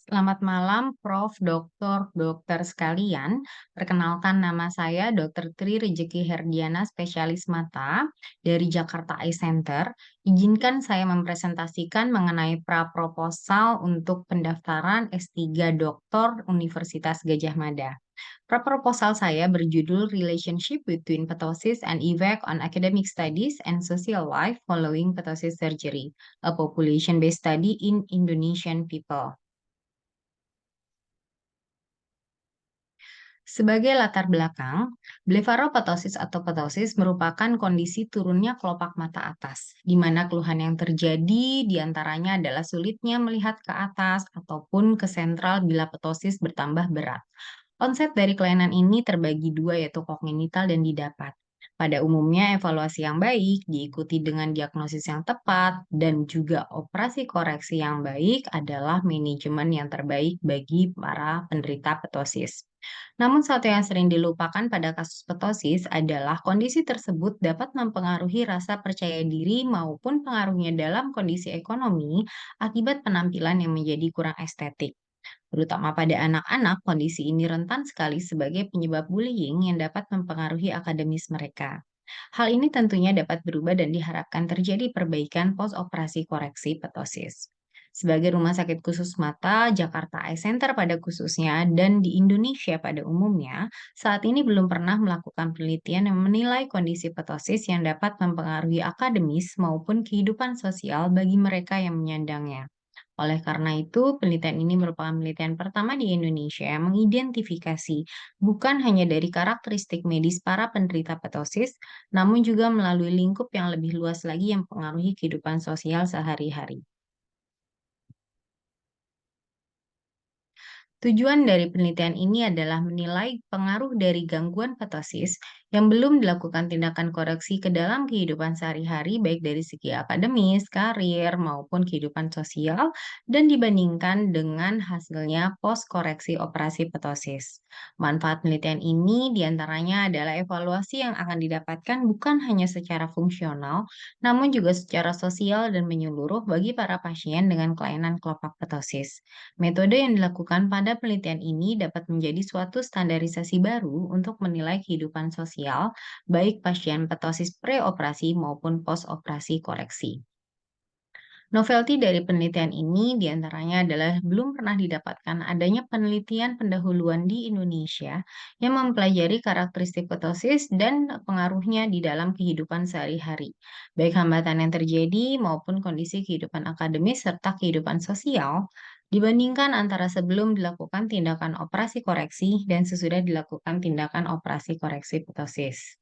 Selamat malam, Prof, Dokter sekalian. Perkenalkan nama saya Dr. Tri Rejeki Herdiana, spesialis mata dari Jakarta Eye Center. Izinkan saya mempresentasikan mengenai pra-proposal untuk pendaftaran S3 Doktor Universitas Gadjah Mada. Pra-proposal saya berjudul Relationship Between Ptosis and Effect on Academic Studies and Social Life Following Ptosis Surgery, a Population-Based Study in Indonesian People. Sebagai latar belakang, blefaroptosis atau ptosis merupakan kondisi turunnya kelopak mata atas, di mana keluhan yang terjadi diantaranya adalah sulitnya melihat ke atas ataupun ke sentral bila ptosis bertambah berat. Onset dari kelainan ini terbagi dua, yaitu kongenital dan didapat. Pada umumnya, evaluasi yang baik diikuti dengan diagnosis yang tepat dan juga operasi koreksi yang baik adalah manajemen yang terbaik bagi para penderita ptosis. Namun satu yang sering dilupakan pada kasus ptosis adalah kondisi tersebut dapat mempengaruhi rasa percaya diri maupun pengaruhnya dalam kondisi ekonomi akibat penampilan yang menjadi kurang estetik. Terutama pada anak-anak, kondisi ini rentan sekali sebagai penyebab bullying yang dapat mempengaruhi akademis mereka. Hal ini tentunya dapat berubah dan diharapkan terjadi perbaikan post-operasi koreksi ptosis. Sebagai rumah sakit khusus mata, Jakarta Eye Center pada khususnya, dan di Indonesia pada umumnya, saat ini belum pernah melakukan penelitian yang menilai kondisi ptosis yang dapat mempengaruhi akademis maupun kehidupan sosial bagi mereka yang menyandangnya. Oleh karena itu, penelitian ini merupakan penelitian pertama di Indonesia yang mengidentifikasi bukan hanya dari karakteristik medis para penderita ptosis, namun juga melalui lingkup yang lebih luas lagi yang mempengaruhi kehidupan sosial sehari-hari. Tujuan dari penelitian ini adalah menilai pengaruh dari gangguan ptosis yang belum dilakukan tindakan koreksi ke dalam kehidupan sehari-hari, baik dari segi akademis, karir, maupun kehidupan sosial, dan dibandingkan dengan hasilnya post-koreksi operasi ptosis. Manfaat penelitian ini diantaranya adalah evaluasi yang akan didapatkan bukan hanya secara fungsional, namun juga secara sosial dan menyeluruh bagi para pasien dengan kelainan kelopak ptosis. Metode yang dilakukan pada penelitian ini dapat menjadi suatu standarisasi baru untuk menilai kehidupan sosial, baik pasien ptosis preoperasi maupun post-operasi koreksi. Novelty dari penelitian ini diantaranya adalah belum pernah didapatkan adanya penelitian pendahuluan di Indonesia yang mempelajari karakteristik ptosis dan pengaruhnya di dalam kehidupan sehari-hari, baik hambatan yang terjadi maupun kondisi kehidupan akademis serta kehidupan sosial, dibandingkan antara sebelum dilakukan tindakan operasi koreksi dan sesudah dilakukan tindakan operasi koreksi ptosis.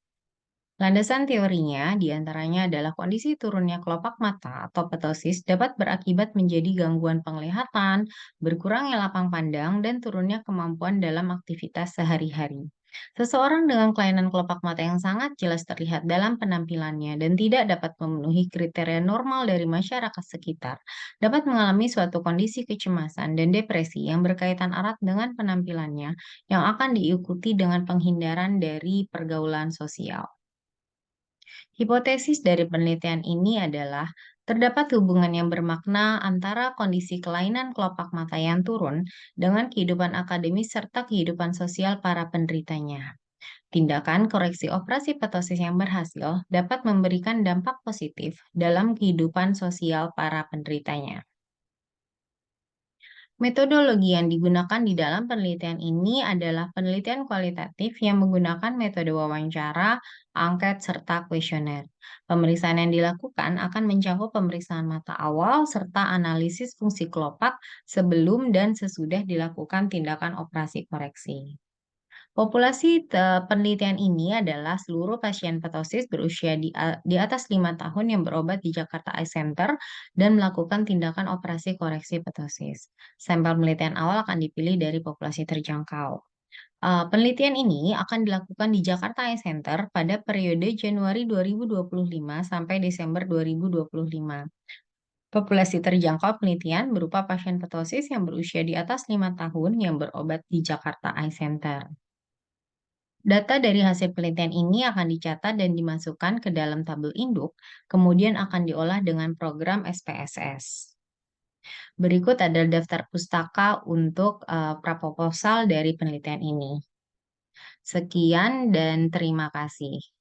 Landasan teorinya diantaranya adalah kondisi turunnya kelopak mata atau ptosis dapat berakibat menjadi gangguan penglihatan, berkurangnya lapang pandang, dan turunnya kemampuan dalam aktivitas sehari-hari. Seseorang dengan kelainan kelopak mata yang sangat jelas terlihat dalam penampilannya dan tidak dapat memenuhi kriteria normal dari masyarakat sekitar, dapat mengalami suatu kondisi kecemasan dan depresi yang berkaitan erat dengan penampilannya yang akan diikuti dengan penghindaran dari pergaulan sosial. Hipotesis dari penelitian ini adalah terdapat hubungan yang bermakna antara kondisi kelainan kelopak mata yang turun dengan kehidupan akademis serta kehidupan sosial para penderitanya. Tindakan koreksi operasi ptosis yang berhasil dapat memberikan dampak positif dalam kehidupan sosial para penderitanya. Metodologi yang digunakan di dalam penelitian ini adalah penelitian kualitatif yang menggunakan metode wawancara, angket, serta kuesioner. Pemeriksaan yang dilakukan akan mencakup pemeriksaan mata awal serta analisis fungsi kelopak sebelum dan sesudah dilakukan tindakan operasi koreksi. Penelitian ini adalah seluruh pasien ptosis berusia di atas 5 tahun yang berobat di Jakarta Eye Center dan melakukan tindakan operasi koreksi ptosis. Sampel penelitian awal akan dipilih dari populasi terjangkau. Penelitian ini akan dilakukan di Jakarta Eye Center pada periode Januari 2025 sampai Desember 2025. Populasi terjangkau penelitian berupa pasien ptosis yang berusia di atas 5 tahun yang berobat di Jakarta Eye Center. Data dari hasil penelitian ini akan dicatat dan dimasukkan ke dalam tabel induk, kemudian akan diolah dengan program SPSS. Berikut adalah daftar pustaka untuk praproposal dari penelitian ini. Sekian dan terima kasih.